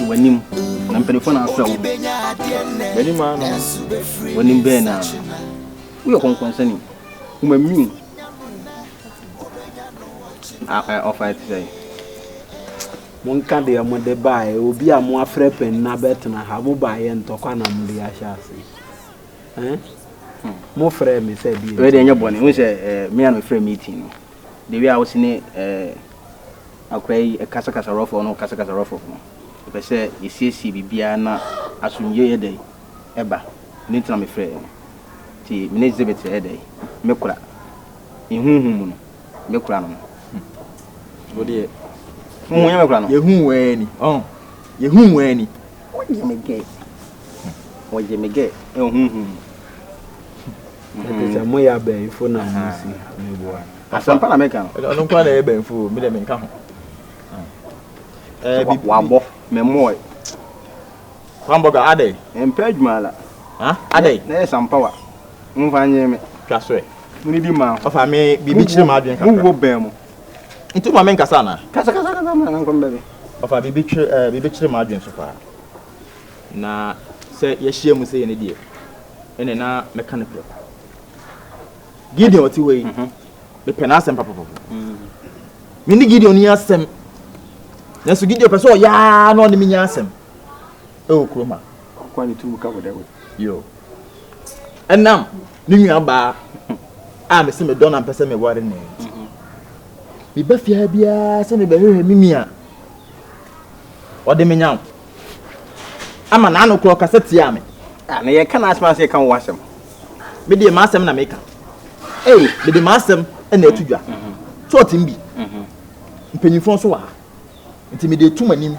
Wanim, I'm telephone after Benny man, when in Bena, we are concerning whom I mean. I offer to say. One candy among the buy will be a more frappe and nabet and a habu buy and tokanam the ashasi. Eh? More frame, me said, ready in your bonnet, which me and a frame meeting. The way I was in it, I'll create a Casacasa ruffle or no Casacasa ruffle. If I say, you see, Biana, as soon ye day, Eba, need to be free. Tea, minutes exhibit a day, Mekura. In whom Mekranum. Oh dear. You any? Oh, you any? What you may get? What you may get? Oh, it's a moya bay for now. As some Panamerican, I don't quite a bay for Middleman come. Wabo, Memoy. Hamburger Ade, and Page Mala. Ah, Ade, there's some power. Move on, Yemi, Casway. Need him out. If I may be bitching my drink, who will bear more. Into my men Casana. Casana, of a bitch margin so far. Na say, yes, she must say any dear. And then now mechanical. Gideon what you way. The penas and papa. Mini Gideon asked them. Yes, to get your person, ya, no, the miniasem. Oh, Kroma. Quite too covered that way. Yo. And now, Nimia Bar. I'm a semi donna and person me water name. Be Buffy Bia, send me better Mimia. What the minion? I'm an anno clock as a tiame. And I can ask myself, can wash them. Be the master and maker. Eh, be the master and the tuja. So, Timby. Penny for so. Intimidate too many.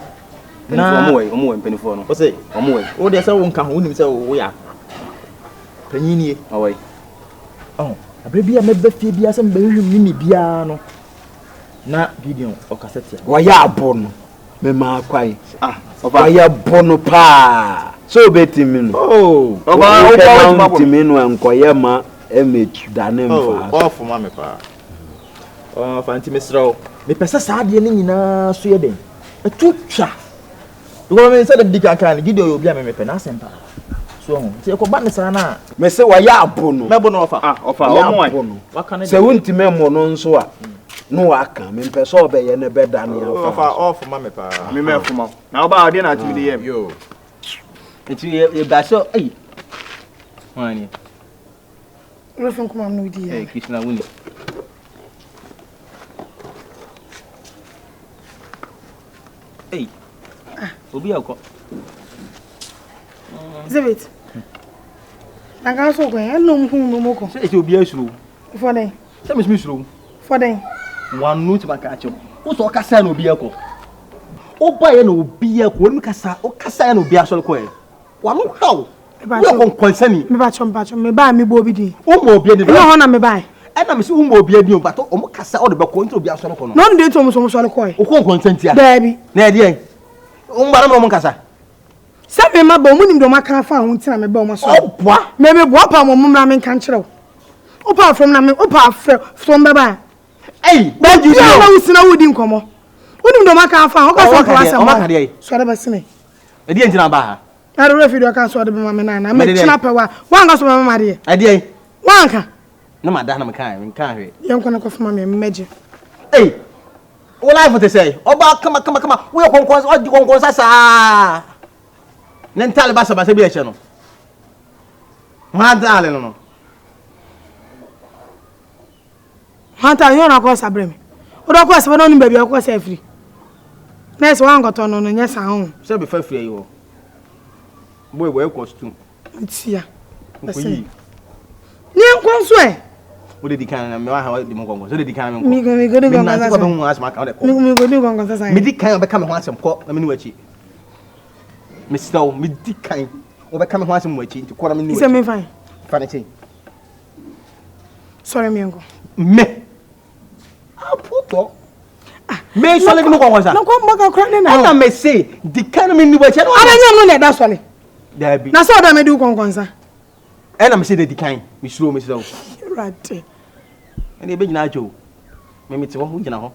Na omo penny for no. O say omo we. O dey say won ka ho nim say wo ya. Panyini e. Awai. Oh, abrebia mebba fie bia say mba hwehwem ni bia no. Na Gideon o kasete. Wa ya abo no. Me ma kwai. Ah, wa ya abo no pa. So betimi no. Oh, oba betimi no ankoye ma emechu dane mfa. Oh, off ma me pa. Oh, fanti mesro. Me pesa saade ne nyina so ye den etutwa do me say the dikaka gide obi a me pe na asempa so ho se ko ba ne sa na me say wa ya abo no me bo no ofa ofa omo waka ne se wonti me mo no nso a no waka me pesa obe ye ne beda ne ofa off ma me pa me me fuma na oba ade na atimi de yem yo eti ye ba so eh wani Orphan come am no di eh Krishna wuni Hey, Obi Ako. Zebit. Nkansah go en no hu no ko. Say it Obi asuru. For den. Say me suru. For den. One note maka acho. Wo so kasa na Obi Ako. O ba ye na Obi Ako, wo kasa, o kasa na Obi asoro ko e. Wa no how. We kon konsani. Me ba chom, me ba me bo Obi din. O mo Obi din. No ho na me ba. And I'm saying, Obi din but o mo kasa o de ba ko nti Obi asoro ko no. No dey to mo so ko e. O kon konsanti a. Baby. Na dey. Umbara mo kasa. Sabe ma ba munim do maka fa ho ntina me ba mo so. Opa. Me boa pa mo mumra me kan kire. Opa from na me opa from baba. Ei, ba ju na usina wudi nkomo. Unim do maka fa ho ka so class am. Maka dey. So da ba sine. E dey ntina ba ha. Na do refi do kan so da be ma me na me kina pa wa. Wan ga so ma ma dey. E dey. Wan ka. Na ma da na me kan hwe. Yen ko na ko fa ma me meje. Ei. What life to say? Oba come. We are conquer sa. Nentale basa be e no. Ma dale no. Hanta yo na ko sabre me. O do ko se no ni baby ko se free. Next one go to no nya sa ho. Se be fa free yo. Boy costume. Tia. Ni nkon so e. What did he can me ha di mongongo so did he can me go di gongo sa me go di gongo sa me di kan be come ho asem ko na me ni wachi me still me di kan o be come ho asem wachi nti ko na me ni wachi is me fine fine sorry me ngo me aputo me so le no gongo sa no ko maka kra ne na me say di kan me ni wachi no abanyam no na da so le da bi na so da me di gongo sa e na me say di kan me slow me slow Right. And you be na jo. Me te wo gina ho.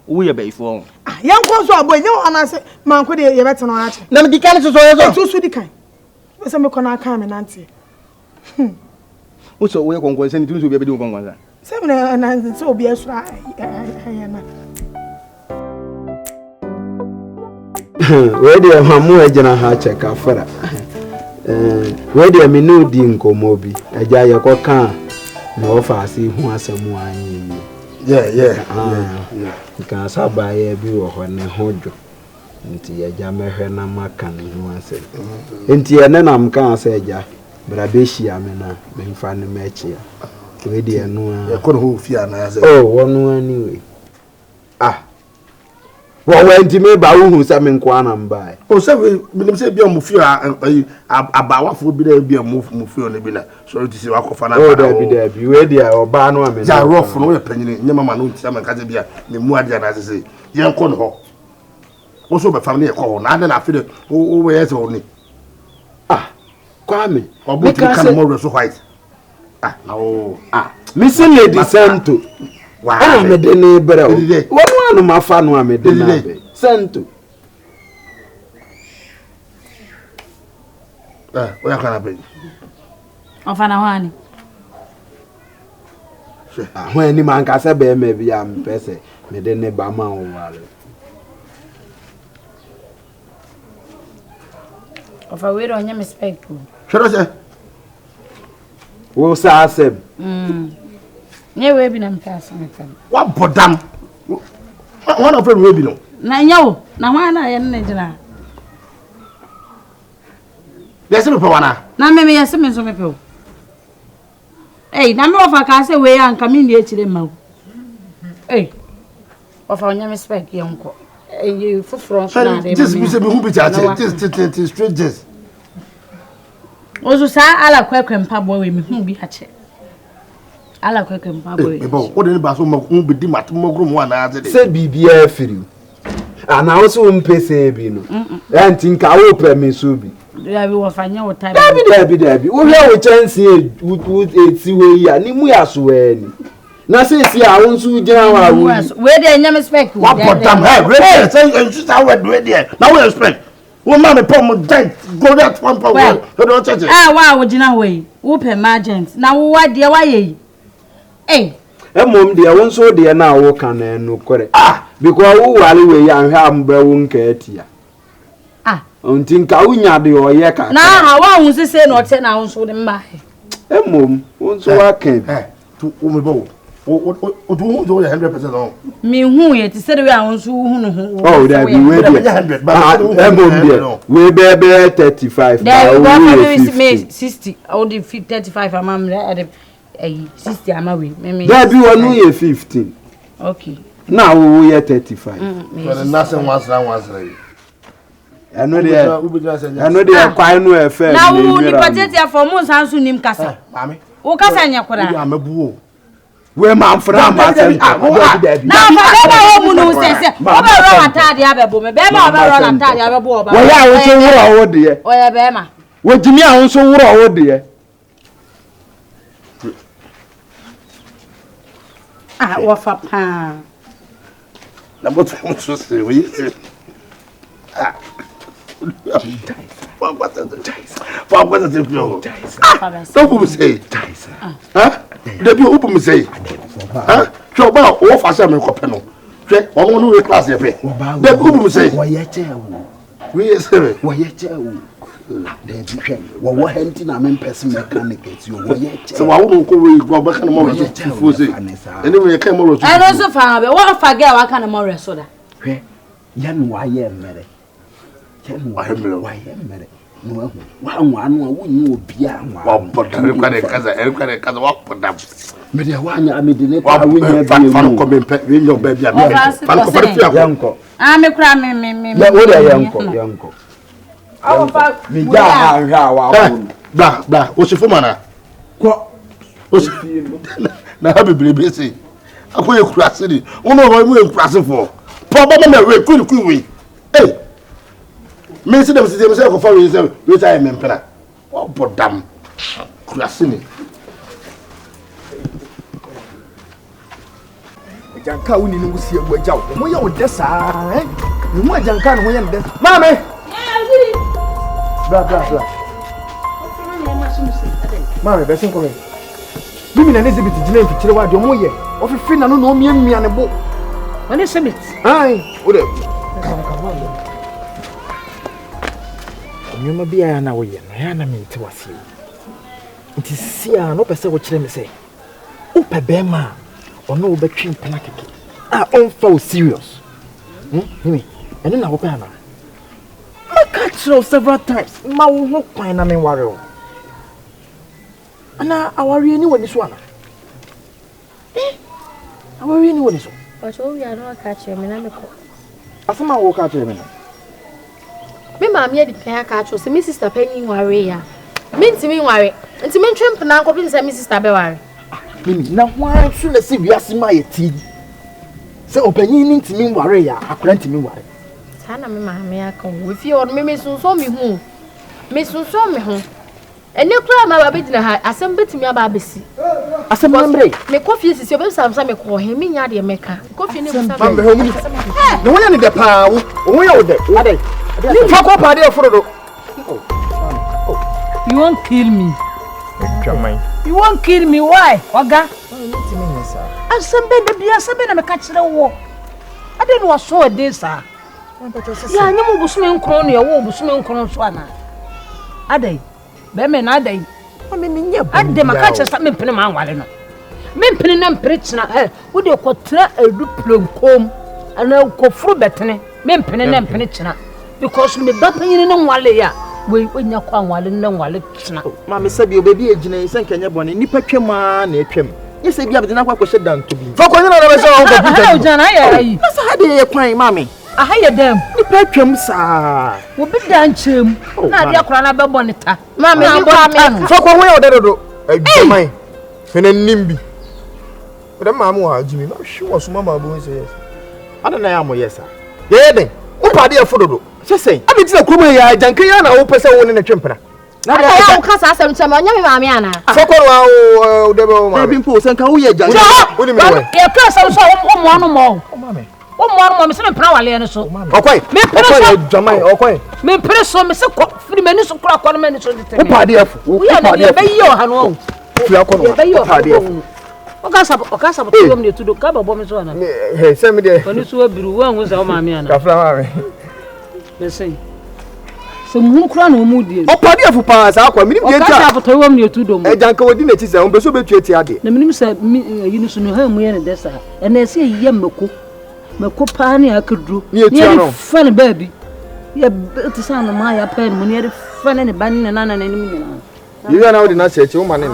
wo ye before yan ko so aboy nyo anase man ko de ye bete no ache na me dikan so so di kan we se me ko na kan me nante wo so wo ye konkon se ni tun so bi e be di konkon sa se me na so obi esura ayana we de mamu agina ha check afara we de me no di nkomo bi agya ye ko kan na ofasi hu asemu anyi yeah Nkansah baye bi wo ho ne hojo nti agya mehwe na maka ne hu asem nti ene na Nkansah agya bra be hia me na me mfa ne mechi we de enu a ko ho fia na ya se wonu anyway wo wenti me ba wo hu se me nko ana mbae se we bilim se bia mu fia abawafo bi na bia mu fia ne bi na so ti se wakofa na da bi we de oba no amene ja rough no we panyini nyema ma no ti se me kaje bia me mu ade na se ye nko no ho wo so be family e ko ho na ade na afide wo we yese oni kwame obo ti kan mo so white no Missy Lady Santo. Wow, me de ne bere. Wonu anu mafa no amede na be. Santo. Oya kana be. Ofana hwani. Hwani man ka se be me bia mpese me de ne ba ma wo wale. Ofa we ro nya me spec. Shoro se. Wo sa asem. Nye we bi na mkasa metam. Wa bodam. One of them we bi no. Na nyawo, na hwana ye ne jira. Yesi me pe wana. Na me yesi me so me pe. Na me ofa ka se we anka me ndi echire ma. Ofa onya me spec ye nko. You fufuro so na de. Just be se be hu bi cha just straight just. Ozu sa ala kwekwe mpabo we mi hu bi ache. Ala kwekwe mpabo we. Ebo, o de ba so mo hu bi di matmogro mo na aze de. Se bibia afiri. Ana wo so mpese bi no. Anti nka wo pre me so bi. Ya bi wo fanya wo time. Dabi. Wo hwe wo chance eti we ya ni mu ya so we ni. Na se si a won so gina wa wo. We de nya me spec. Wa bodam hey, say you say we do there. Now we expect. Wo ma me pom giant go that one power. You don't touch it. Wa wo gina we. Wo pe margent. Na wo wa de wa ye. Mom de won so de na wo kan no kore. Because wo wale we ya hwa ambra wo nka atia. Onti nka wo nya de o ye ka. Na ha wa hu sese na o te na won so de mba. Mom, won so wa kan. To wo me bo. O do 100% on. Me hu ye ti se de we a won so hu no hu. Oh, that be we de 100 but mom de we be 35 na we 60 or the 35 amam at 60 amawe me that be one ye 15. Okay, now we ye 35. So nothing was right. I know they quite no affair. now ni patete for mo san so nim kasa Mami wo kasa nya kora ya mabuo we man from na fa ho mu no sese o be ro atade abebo me be ma o be ro atade abebo o ba we ya wo so wuro wo de o ye be ma we jimi a wo so wuro wo de wo fa pa na boto so se we what is it no don't say the be open say so ba o fa say me ko pe no hwe ono no we class ye pe the open say wo ye che we say wo ye che de hwe wo henti na men person mechanic ti wo ye che so wa wo ko we go ba kan mo so fu say anyway kan mo so I also fa be wo fa girl wa kan mo reso da hwe yan wa ye mere wa mere no wa no wo nyi obia wa bodare kwa de kaza wa podam me de wa nya me de ne kwa wo nya bi fan ko me pe we nya ba bia fan ko fa fia yanko me kura me wo de yanko awo fa me ja ha wa bla o se fuma na ko o se na ha bebrebe se akoye kurase ni wo no wo mu kurase fo po ba me we ku we me see them say ko fa we say me mpena o bodam kurase ni Agyanka woni no gusi agwaja wo. Mo ye wo desa, eh? Ni mo Agyanka no mo ye desa. Mame. Bra. Mame, be sin ko me. Mimi na Elizabeth gina mfikire wa de mo ye. Ofifi na no no miamia ne bo. Wani Elizabeth. Ai, wo de. Nyoma bia na wo ye no ya na menti wase. Nti sia no pese wo kire me se. Wo pe be ma ono wo betwe mpana keke. On fall serious. Mimi, eno na wo pe ana. I catch you several times. Ma wo ho kwan na me ware o. Ana awari ni woni so ana. Awari ni woni so. But we are not catching me na me ko. Asema wo catch me na. Me maami e di pen catch so me sister penny ware ya. Me ntimi ware. Ntimi ntwem na nko bi say me sister be ware. Mimi na hwan so na se wiase ma ye ti. Se opanyin ni ntimi ware ya, akora ntimi ware. Sana me maami aka wo fi o me sunso me hu. Me sunso me hu. Ene kura ma ba bedina ha asem betimi aba abesi. Asem membre. Me kofi sisi obe samsa me ko he me nya de meka. Kofi ne busa. Mambe ho mu. No wona ne de pa wo. Wo ya wo de. Ade. Fa ko pa de forodo. You won't kill me. Chamai. You won't kill me. Why? Oga. Asem be bia asem na me ka kire wo. Ade no so ade sa. Ya nyamu busume nkron ne wo busume nkron so ana. Ade. Be me na ade. Ade maka kire me mpene ma anwale no. Me mpene na mpere kina wo de kotra adu plonkom ana kofuru betene me mpene na mpene kina because me bapanyin na nwale ya we nya kwa nwale na nwale kina. Ma me sabi obebi ejina se nkenya bone nipa twema na etwem. Ye se bia be na kwa kwhye dan to bi. Fa kwanya na be se wo computer. Ha ojana ya yi. Asa ha de ye kwan mame. Aha ye dem. Nipa twem sa. Wo bi dan chem. Na ade akora na be boneta. Mama ni kwa me. Fa kwa ho de dodo. Adwaman. Fena nimbi. But mama wa Jimmy, ma shi wo so mama bo say yes. Ada na ya mo yes. Ye den. Wo pa de afododo. Se sei. Abi ti na kromo ya Agyanka ya na wo pese wo ne twempena. Na de ya wo kasa asem chama onya me maami ana. Fokoro wa o de be o ma. Ebi mpo se nka wo ye Agyanka. Wo ni me we. Ye press so wo mo anu mo. O ma me. Wo mo anu mo me se me pena wale ne so. Okwai. Me pena Jaman okwai. Me pere so me se ko firi mani so kura ko mani so de. Wo pa de afu. Wo pa de be yi o ha no. Fi akono. Pa de afu. Okasa bo ne tudo ka babo me so ana. He se me de. Oni so abiru wo anwo sa o maami ana. Ka fra maami. Me sei. Se mu kura na o mu die. O pa de afu pa sa akwa minim de tia. Okasa foto wo ne tudo mu. Agyanka wodi na chi se on be so betu eti ade. Na minim sa yi no so no ha mu ye ne desa. Ena se ye meko. Meko pa ne akadru. Ne fa ne ba bi. Ye ti sa no ma ya pa ne mu ne fa ne ba ne na na na ni mu nyina. Yi na wodi na cheche wo ma ne.